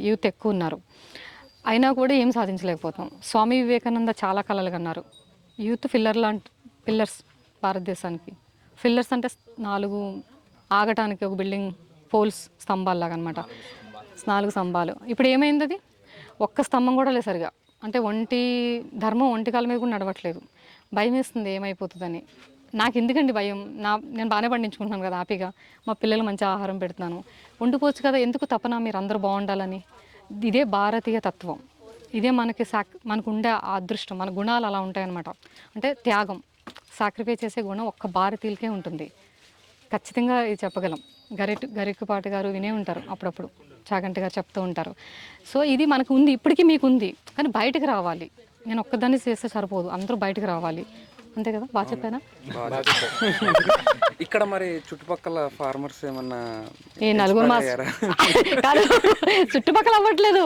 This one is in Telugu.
యూత్ ఎక్కువ ఉన్నారు. అయినా కూడా ఏం సాధించలేకపోతాం. స్వామి వివేకానంద చాలా కలలు కన్నారు. యూత్ పిల్లర్స్ భారతదేశానికి. పిల్లర్స్ అంటే 4 ఆగటానికి ఒక బిల్డింగ్ పోల్స్ స్తంభాల్లాగా అనమాట. 4 స్తంభాలు. ఇప్పుడు ఏమైంది అది? ఒక్క స్తంభం కూడా లేదు సరిగా. అంటే ధర్మం ఒంటి కాళ్ళ మీద కూడా నడవట్లేదు. భయమేస్తుంది ఏమైపోతుందని. నాకెందుకండి భయం? నేను బాగానే పండించుకుంటున్నాను కదా హ్యాపీగా. మా పిల్లలు మంచి ఆహారం పెడుతున్నాను. వండుకోవచ్చు కదా, ఎందుకు తపన మీరందరూ బాగుండాలని? ఇదే భారతీయ తత్వం. ఇదే మనకుండే ఆ అదృష్టం, మన గుణాలు అలా ఉంటాయన్నమాట. అంటే త్యాగం, సాక్రిఫైస్ చేసే గుణం ఒక్క భారతీయులకే ఉంటుంది. ఖచ్చితంగా ఇది చెప్పగలం. గరికపాటి గారు వినే ఉంటారు అప్పుడప్పుడు, చాగంటి గారు చెప్తూ ఉంటారు. సో ఇది మనకు ఉంది, ఇప్పటికీ మీకు ఉంది, కానీ బయటకు రావాలి. నేను ఒక్కదాన్ని చేస్తే సరిపోదు, అందరూ బయటకు రావాలి. అంతే కదా, బాగా చెప్పానా? ఇక్కడ మరి చుట్టుపక్కల ఫార్మర్స్ ఏమన్నా ఈ నలుగురు కాదు, చుట్టుపక్కల అవ్వట్లేదు.